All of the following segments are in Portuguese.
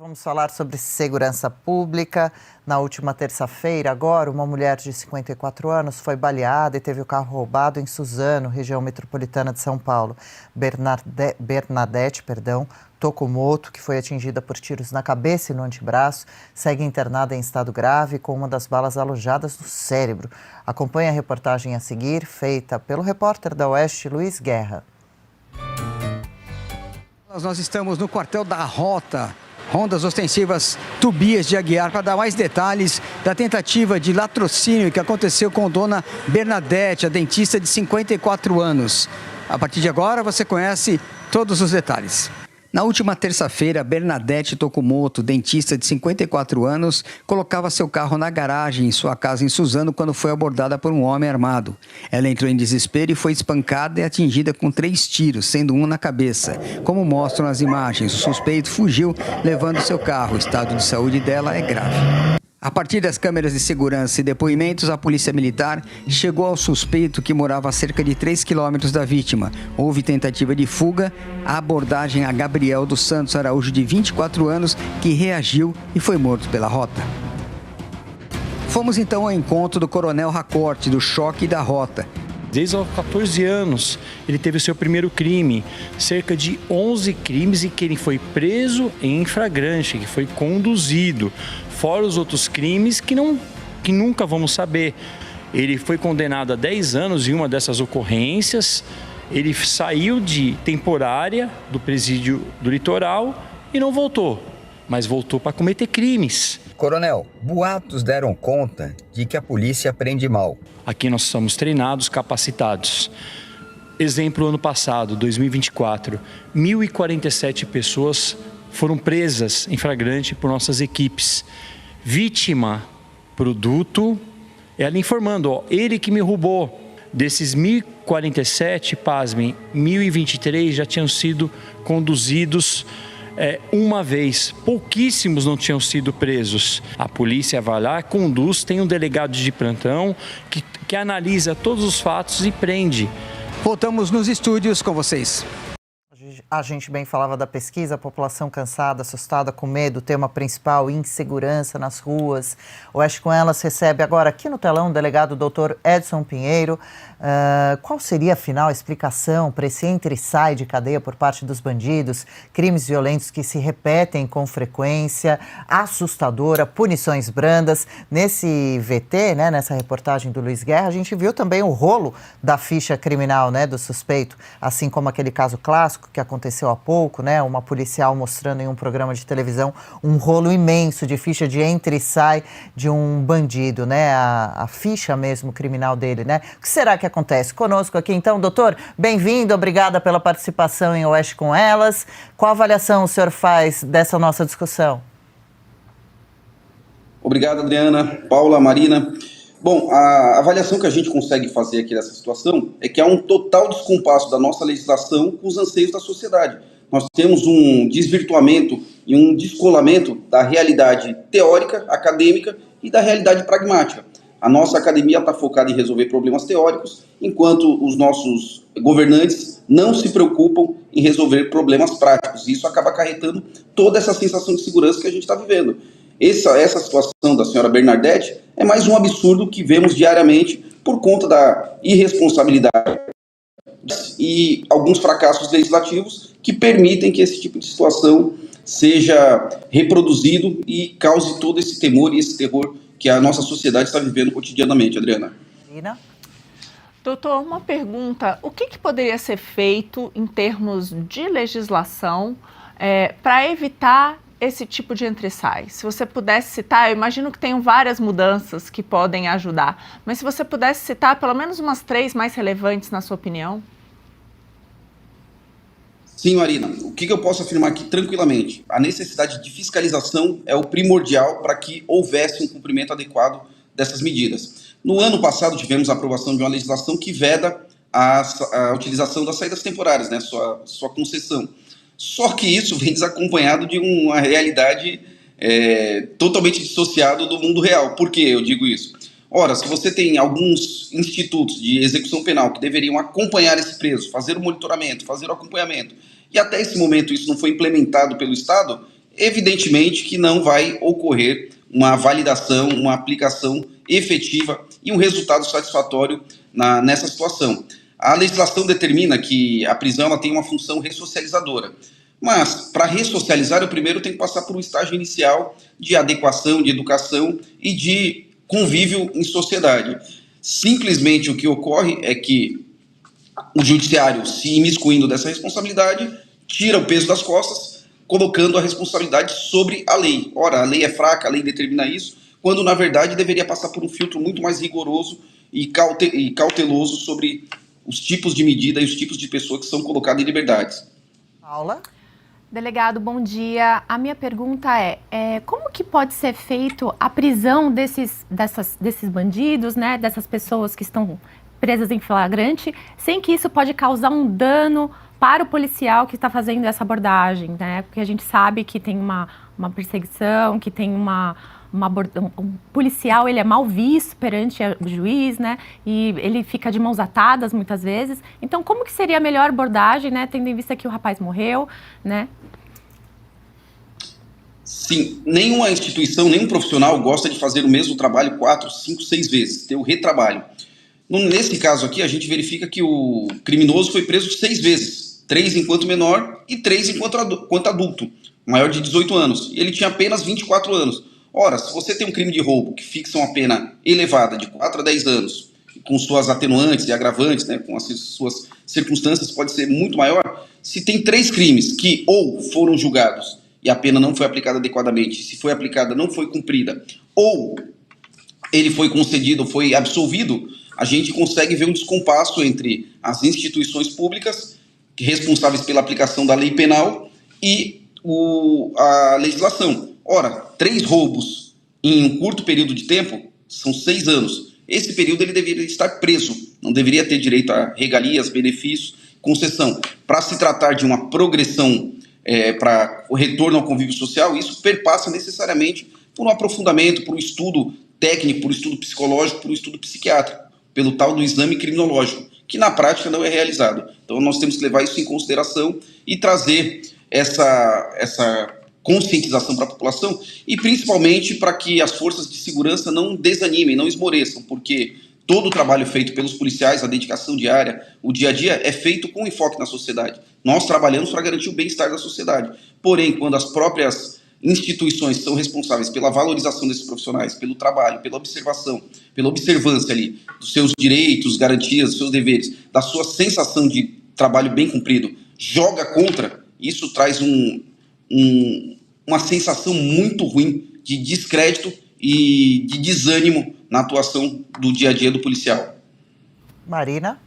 Vamos falar sobre segurança pública. Na última terça-feira, agora, uma mulher de 54 anos foi baleada e teve o carro roubado em Suzano, região metropolitana de São Paulo. Bernadette Tokumoto, que foi atingida por tiros na cabeça e no antebraço, segue internada em estado grave com uma das balas alojadas no cérebro. Acompanhe a reportagem a seguir, feita pelo repórter da Oeste, Luiz Guerra. Nós estamos no quartel da Rota, Rondas Ostensivas Tobias de Aguiar, para dar mais detalhes da tentativa de latrocínio que aconteceu com dona Bernadette, a dentista de 54 anos. A partir de agora, você conhece todos os detalhes. Na última terça-feira, Bernadette Tokumoto, dentista de 54 anos, colocava seu carro na garagem em sua casa em Suzano quando foi abordada por um homem armado. Ela entrou em desespero e foi espancada e atingida com 3 tiros, sendo um na cabeça. Como mostram as imagens, o suspeito fugiu levando seu carro. O estado de saúde dela é grave. A partir das câmeras de segurança e depoimentos, a polícia militar chegou ao suspeito que morava a cerca de 3 quilômetros da vítima. Houve tentativa de fuga, a abordagem a Gabriel dos Santos Araújo, de 24 anos, que reagiu e foi morto pela Rota. Fomos então ao encontro do coronel Racorte, do Choque e da Rota. Desde os 14 anos, ele teve o seu primeiro crime, cerca de 11 crimes, e que ele foi preso em flagrante, que foi conduzido, fora os outros crimes que nunca vamos saber. Ele foi condenado a 10 anos em uma dessas ocorrências, ele saiu de temporária do presídio do Litoral e não voltou, mas voltou para cometer crimes. Coronel, boatos deram conta de que a polícia prende mal. Aqui nós somos treinados, capacitados. Exemplo, ano passado, 2024, 1.047 pessoas foram presas em flagrante por nossas equipes. Vítima, produto, ela informando, ele que me roubou. Desses 1.047, pasmem, 1.023 já tinham sido conduzidos uma vez. Pouquíssimos não tinham sido presos. A polícia vai lá, conduz, tem um delegado de plantão que analisa todos os fatos e prende. Voltamos nos estúdios com vocês. A gente bem falava da pesquisa, a população cansada, assustada, com medo, tema principal, insegurança nas ruas. O Oeste com Elas recebe agora aqui no telão o delegado Dr. Edson Pinheiro. Qual seria, afinal, a explicação para esse entra e sai de cadeia por parte dos bandidos, crimes violentos que se repetem com frequência, assustadora, punições brandas? Nesse VT, né, nessa reportagem do Luiz Guerra, a gente viu também o rolo da ficha criminal, né, do suspeito, assim como aquele caso clássico que aconteceu há pouco, né, uma policial mostrando em um programa de televisão um rolo imenso de ficha de entra e sai de um bandido, né, a ficha mesmo criminal dele, né? O que será que acontece? Conosco aqui, então, doutor, bem-vindo, obrigada pela participação em Oeste com Elas. Qual avaliação o senhor faz dessa nossa discussão? Obrigado, Adriana, Paula, Marina. Bom, a avaliação que a gente consegue fazer aqui dessa situação é que há um total descompasso da nossa legislação com os anseios da sociedade. Nós temos um desvirtuamento e um descolamento da realidade teórica, acadêmica e da realidade pragmática. A nossa academia está focada em resolver problemas teóricos, enquanto os nossos governantes não se preocupam em resolver problemas práticos. Isso acaba acarretando toda essa sensação de segurança que a gente está vivendo. Essa situação da senhora Bernadette é mais um absurdo que vemos diariamente por conta da irresponsabilidade e alguns fracassos legislativos que permitem que esse tipo de situação seja reproduzido e cause todo esse temor e esse terror que a nossa sociedade está vivendo cotidianamente, Adriana. Doutor, uma pergunta. O que poderia ser feito em termos de legislação para evitar esse tipo de entra e sai? Se você pudesse citar, eu imagino que tenham várias mudanças que podem ajudar, mas se você pudesse citar pelo menos umas 3 mais relevantes, na sua opinião? Sim, Marina. O que eu posso afirmar aqui tranquilamente? A necessidade de fiscalização é o primordial para que houvesse um cumprimento adequado dessas medidas. No ano passado, tivemos a aprovação de uma legislação que veda a utilização das saídas temporárias, né, sua concessão. Só que isso vem desacompanhado de uma realidade totalmente dissociada do mundo real. Por que eu digo isso? Ora, se você tem alguns institutos de execução penal que deveriam acompanhar esse preso, fazer o monitoramento, fazer o acompanhamento, e até esse momento isso não foi implementado pelo Estado, evidentemente que não vai ocorrer uma validação, uma aplicação efetiva e um resultado satisfatório nessa situação. A legislação determina que a prisão ela tem uma função ressocializadora, mas para ressocializar eu primeiro tenho que passar por um estágio inicial de adequação, de educação e de convívio em sociedade. Simplesmente o que ocorre é que o judiciário, se imiscuindo dessa responsabilidade, tira o peso das costas, colocando a responsabilidade sobre a lei. Ora, a lei é fraca, a lei determina isso, quando na verdade deveria passar por um filtro muito mais rigoroso e cauteloso sobre os tipos de medida e os tipos de pessoa que são colocadas em liberdade. Paula? Delegado, bom dia. A minha pergunta é como que pode ser feito a prisão desses bandidos, né, dessas pessoas que estão presas em flagrante, sem que isso pode causar um dano para o policial que está fazendo essa abordagem, né? Porque a gente sabe que tem uma perseguição, que tem um policial, ele é mal visto perante o juiz, né? E ele fica de mãos atadas muitas vezes. Então, como que seria a melhor abordagem, né? Tendo em vista que o rapaz morreu, né? Sim, nenhuma instituição, nenhum profissional gosta de fazer o mesmo trabalho 4, 5, 6 vezes, ter o retrabalho. Nesse caso aqui, a gente verifica que o criminoso foi preso 6 vezes, 3 enquanto menor e 3 enquanto adulto, maior de 18 anos. E ele tinha apenas 24 anos. Ora, se você tem um crime de roubo que fixa uma pena elevada de 4 a 10 anos, com suas atenuantes e agravantes, né, com as suas circunstâncias, pode ser muito maior. Se tem 3 crimes que ou foram julgados e a pena não foi aplicada adequadamente, se foi aplicada não foi cumprida, ou ele foi concedido, foi absolvido, a gente consegue ver um descompasso entre as instituições públicas responsáveis pela aplicação da lei penal e a legislação. Ora, 3 roubos em um curto período de tempo são 6 anos. Esse período ele deveria estar preso, não deveria ter direito a regalias, benefícios, concessão. Para se tratar de uma progressão para o retorno ao convívio social, isso perpassa necessariamente por um aprofundamento, por um estudo técnico, por um estudo psicológico, por um estudo psiquiátrico, pelo tal do exame criminológico, que na prática não é realizado. Então nós temos que levar isso em consideração e trazer essa conscientização para a população e principalmente para que as forças de segurança não desanimem, não esmoreçam, porque todo o trabalho feito pelos policiais, a dedicação diária, o dia a dia é feito com enfoque na sociedade. Nós trabalhamos para garantir o bem-estar da sociedade. Porém, quando as próprias instituições são responsáveis pela valorização desses profissionais, pelo trabalho, pela observação, pela observância ali dos seus direitos, garantias, dos seus deveres, da sua sensação de trabalho bem cumprido, joga contra, isso traz uma sensação muito ruim de descrédito e de desânimo na atuação do dia a dia do policial. Marina?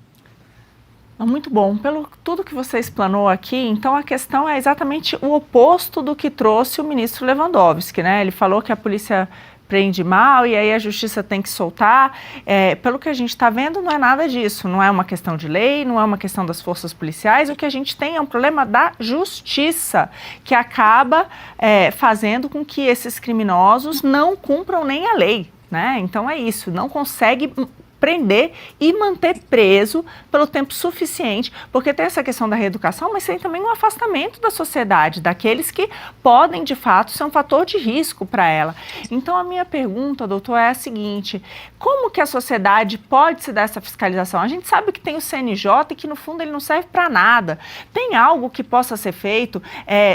Muito bom. Pelo tudo que você explanou aqui, então a questão é exatamente o oposto do que trouxe o ministro Lewandowski, né? Ele falou que a polícia prende mal e aí a justiça tem que soltar. Pelo que a gente está vendo, não é nada disso. Não é uma questão de lei, não é uma questão das forças policiais. O que a gente tem é um problema da justiça, que acaba fazendo com que esses criminosos não cumpram nem a lei, né? Então é isso, não consegue prender e manter preso pelo tempo suficiente, porque tem essa questão da reeducação, mas tem também um afastamento da sociedade, daqueles que podem, de fato, ser um fator de risco para ela. Então, a minha pergunta, doutor, é a seguinte: como que a sociedade pode se dar essa fiscalização? A gente sabe que tem o CNJ e que, no fundo, ele não serve para nada. Tem algo que possa ser feito,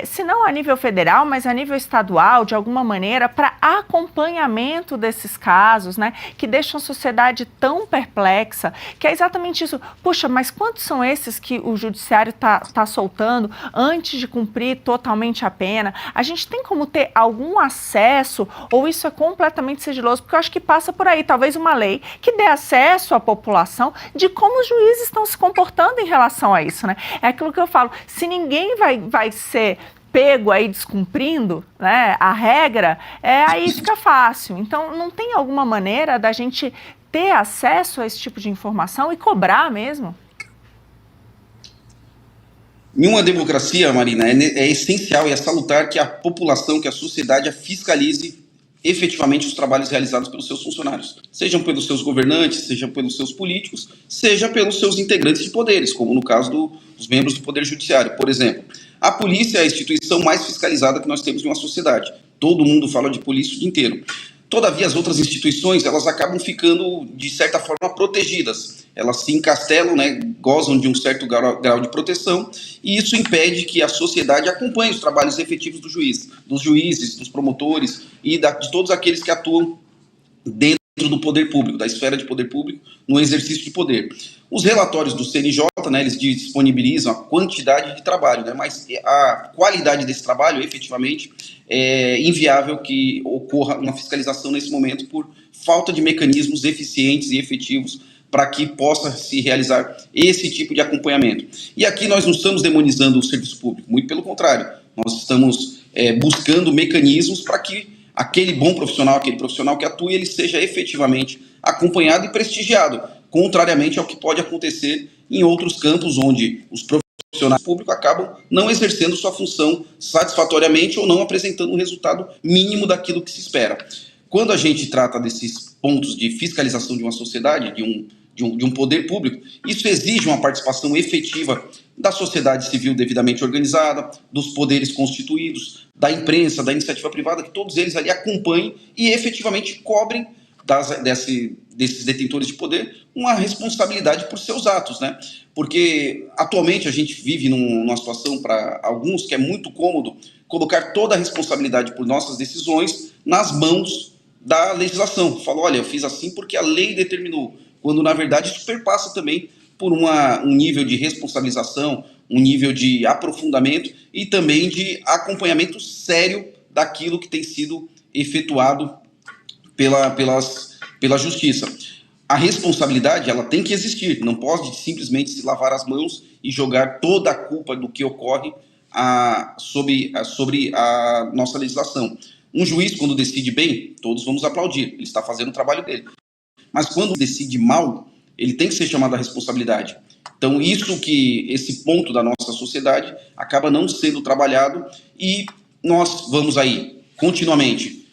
se não a nível federal, mas a nível estadual, de alguma maneira, para acompanhamento desses casos, né, que deixam a sociedade tão perplexa, que é exatamente isso. Puxa, mas quantos são esses que o judiciário tá soltando antes de cumprir totalmente a pena? A gente tem como ter algum acesso, ou isso é completamente sigiloso? Porque eu acho que passa por aí, talvez uma lei que dê acesso à população de como os juízes estão se comportando em relação a isso, né? É aquilo que eu falo, se ninguém vai ser pego aí descumprindo, né, a regra, aí fica fácil. Então, não tem alguma maneira da gente ter acesso a esse tipo de informação e cobrar mesmo? Em uma democracia, Marina, é essencial e é salutar que a população, que a sociedade a fiscalize efetivamente os trabalhos realizados pelos seus funcionários, sejam pelos seus governantes, seja pelos seus políticos, seja pelos seus integrantes de poderes, como no caso dos membros do Poder Judiciário. Por exemplo, a polícia é a instituição mais fiscalizada que nós temos em uma sociedade. Todo mundo fala de polícia o dia inteiro. Todavia, as outras instituições, elas acabam ficando, de certa forma, protegidas. Elas se encastelam, né, gozam de um certo grau de proteção, e isso impede que a sociedade acompanhe os trabalhos efetivos dos juízes, dos promotores e de todos aqueles que atuam dentro do poder público, da esfera de poder público, no exercício de poder. Os relatórios do CNJ, né, eles disponibilizam a quantidade de trabalho, né, mas a qualidade desse trabalho, efetivamente, é inviável que ocorra uma fiscalização nesse momento por falta de mecanismos eficientes e efetivos para que possa se realizar esse tipo de acompanhamento. E aqui nós não estamos demonizando o serviço público, muito pelo contrário, nós estamos buscando mecanismos para que aquele bom profissional, aquele profissional que atua, ele seja efetivamente acompanhado e prestigiado, contrariamente ao que pode acontecer em outros campos, onde os profissionais públicos acabam não exercendo sua função satisfatoriamente ou não apresentando um resultado mínimo daquilo que se espera. Quando a gente trata desses pontos de fiscalização de uma sociedade, de um poder público, isso exige uma participação efetiva da sociedade civil devidamente organizada, dos poderes constituídos, da imprensa, da iniciativa privada, que todos eles ali acompanhem e efetivamente cobrem desses detentores de poder uma responsabilidade por seus atos, né? Porque atualmente a gente vive numa situação, para alguns, que é muito cômodo colocar toda a responsabilidade por nossas decisões nas mãos da legislação. Fala, olha, eu fiz assim porque a lei determinou, quando na verdade isso perpassa também por um nível de responsabilização, um nível de aprofundamento e também de acompanhamento sério daquilo que tem sido efetuado pela justiça. A responsabilidade, ela tem que existir, não pode simplesmente se lavar as mãos e jogar toda a culpa do que ocorre sobre a nossa legislação. Um juiz, quando decide bem, todos vamos aplaudir, ele está fazendo o trabalho dele. Mas quando decide mal, ele tem que ser chamado à responsabilidade. Então, esse ponto da nossa sociedade acaba não sendo trabalhado e nós vamos aí, continuamente,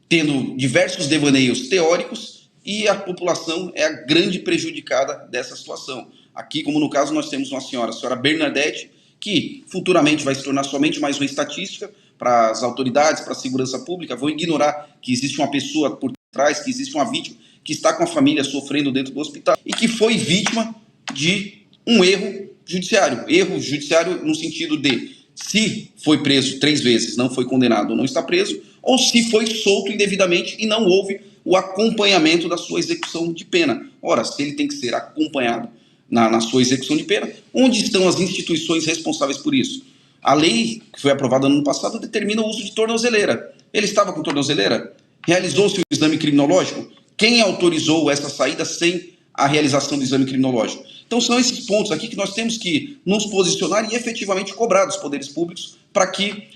tendo diversos devaneios teóricos e a população é a grande prejudicada dessa situação. Aqui, como no caso, nós temos a senhora Bernadette, que futuramente vai se tornar somente mais uma estatística para as autoridades, para a segurança pública, vão ignorar que existe uma pessoa por trás, que existe uma vítima que está com a família sofrendo dentro do hospital e que foi vítima de um erro judiciário no sentido de, se foi preso 3 vezes, não foi condenado ou não está preso, ou se foi solto indevidamente e não houve o acompanhamento da sua execução de pena. Ora, se ele tem que ser acompanhado na sua execução de pena, onde estão as instituições responsáveis por isso? A lei que foi aprovada no ano passado determina o uso de tornozeleira. Ele estava com tornozeleira? Realizou-se o exame criminológico? Quem autorizou essa saída sem a realização do exame criminológico? Então são esses pontos aqui que nós temos que nos posicionar e efetivamente cobrar dos poderes públicos para que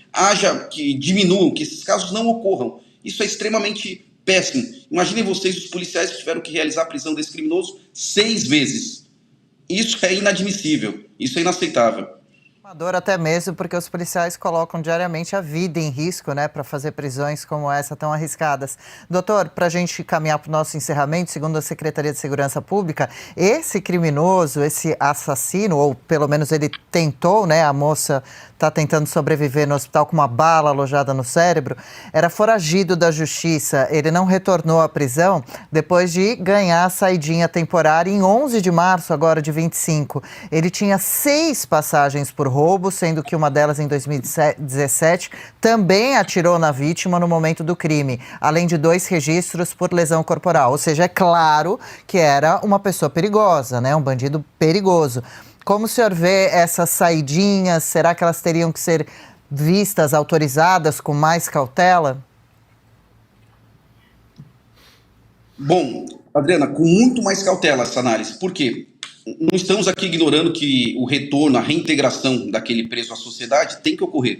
diminuam, que esses casos não ocorram. Isso é extremamente péssimo. Imaginem vocês os policiais que tiveram que realizar a prisão desse criminoso 6 vezes. Isso é inadmissível, isso é inaceitável. Até mesmo porque os policiais colocam diariamente a vida em risco, né, para fazer prisões como essa tão arriscadas. Doutor, para a gente caminhar para o nosso encerramento, segundo a Secretaria de Segurança Pública, esse criminoso, esse assassino, ou pelo menos ele tentou, né, a moça está tentando sobreviver no hospital com uma bala alojada no cérebro, era foragido da justiça. Ele não retornou à prisão depois de ganhar a saidinha temporária em 11 de março, agora de 25. Ele tinha 6 passagens por roubo, sendo que uma delas em 2017 também atirou na vítima no momento do crime, além de 2 registros por lesão corporal. Ou seja, é claro que era uma pessoa perigosa, né? Um bandido perigoso. Como o senhor vê essas saidinhas? Será que elas teriam que ser vistas, autorizadas com mais cautela? Bom, Adriana, com muito mais cautela essa análise. Por quê? Não estamos aqui ignorando que o retorno, a reintegração daquele preso à sociedade tem que ocorrer.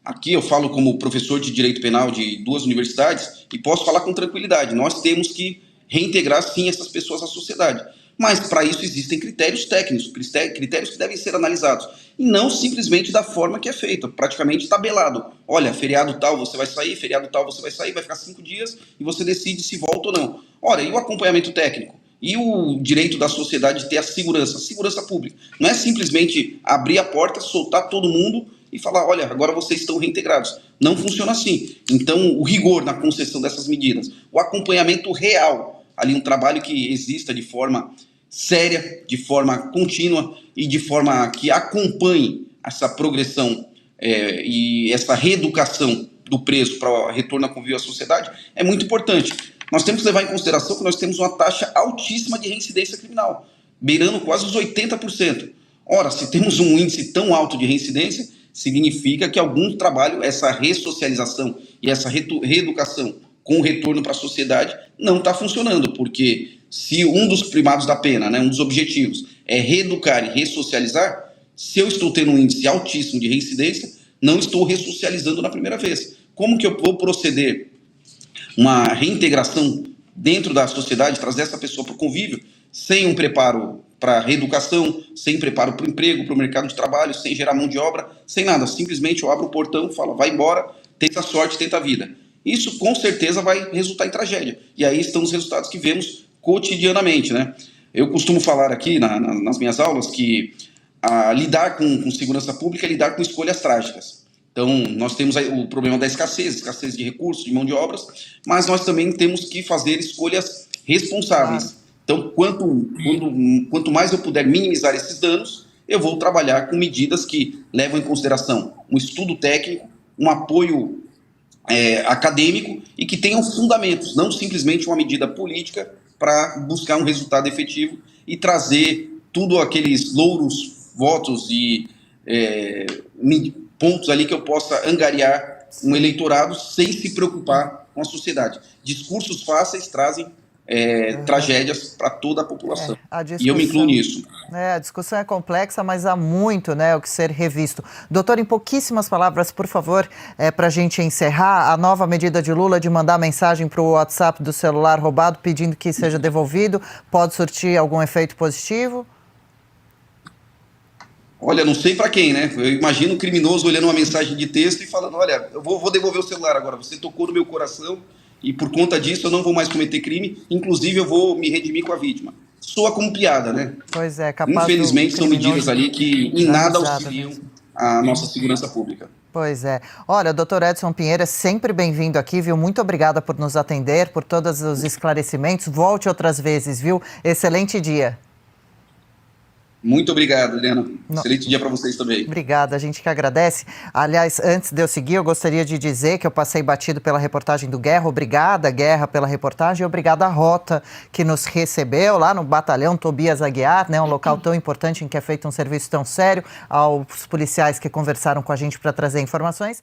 Aqui eu falo como professor de Direito Penal de 2 universidades e posso falar com tranquilidade. Nós temos que reintegrar, sim, essas pessoas à sociedade. Mas para isso existem critérios técnicos, critérios que devem ser analisados, e não simplesmente da forma que é feita, praticamente tabelado. Olha, feriado tal você vai sair, feriado tal você vai sair, vai ficar 5 dias e você decide se volta ou não. Ora, e o acompanhamento técnico? E o direito da sociedade de ter a segurança pública? Não é simplesmente abrir a porta, soltar todo mundo e falar, olha, agora vocês estão reintegrados. Não funciona assim. Então, o rigor na concessão dessas medidas, o acompanhamento real, ali um trabalho que exista de forma séria, de forma contínua e de forma que acompanhe essa progressão e essa reeducação do preso para retorno a convívio à sociedade, é muito importante. Nós temos que levar em consideração que nós temos uma taxa altíssima de reincidência criminal, beirando quase os 80%. Ora, se temos um índice tão alto de reincidência, significa que algum trabalho, essa ressocialização e essa reeducação com o retorno para a sociedade não está funcionando, porque se um dos primados da pena, né, um dos objetivos é reeducar e ressocializar, se eu estou tendo um índice altíssimo de reincidência, não estou ressocializando na primeira vez. Como que eu vou proceder uma reintegração dentro da sociedade, trazer essa pessoa para o convívio, sem um preparo para a reeducação, sem preparo para o emprego, para o mercado de trabalho, sem gerar mão de obra, sem nada. Simplesmente eu abro o portão, falo, vai embora, tenta a sorte, tenta a vida. Isso com certeza vai resultar em tragédia. E aí estão os resultados que vemos cotidianamente, né? Eu costumo falar aqui nas minhas aulas que lidar com segurança pública é lidar com escolhas trágicas. Então, nós temos aí o problema da escassez de recursos, de mão de obras, mas nós também temos que fazer escolhas responsáveis. Então, quanto mais eu puder minimizar esses danos, eu vou trabalhar com medidas que levam em consideração um estudo técnico, um apoio acadêmico e que tenham fundamentos, não simplesmente uma medida política para buscar um resultado efetivo e trazer tudo aqueles louros, votos e pontos ali que eu possa angariar um eleitorado sem se preocupar com a sociedade. Discursos fáceis trazem tragédias para toda a população. E eu me incluo nisso. A discussão é complexa, mas há muito, né, o que ser revisto. Doutor, em pouquíssimas palavras, por favor, para a gente encerrar, a nova medida de Lula de mandar mensagem para o WhatsApp do celular roubado pedindo que seja devolvido, pode surtir algum efeito positivo? Olha, não sei para quem, né? Eu imagino o criminoso olhando uma mensagem de texto e falando, olha, eu vou devolver o celular agora, você tocou no meu coração e por conta disso eu não vou mais cometer crime, inclusive eu vou me redimir com a vítima. Soa como piada, né? Pois é, capaz. Infelizmente são medidas ali que em nada auxiliam a nossa segurança pública. Pois é. Olha, doutor Edson Pinheiro é sempre bem-vindo aqui, viu? Muito obrigada por nos atender, por todos os esclarecimentos. Volte outras vezes, viu? Excelente dia. Muito obrigado, Helena. Excelente dia para vocês também. Obrigada, a gente que agradece. Aliás, antes de eu seguir, eu gostaria de dizer que eu passei batido pela reportagem do Guerra. Obrigada, Guerra, pela reportagem. E obrigada à Rota, que nos recebeu lá no Batalhão Tobias Aguiar, né, um local tão importante em que é feito um serviço tão sério, aos policiais que conversaram com a gente para trazer informações.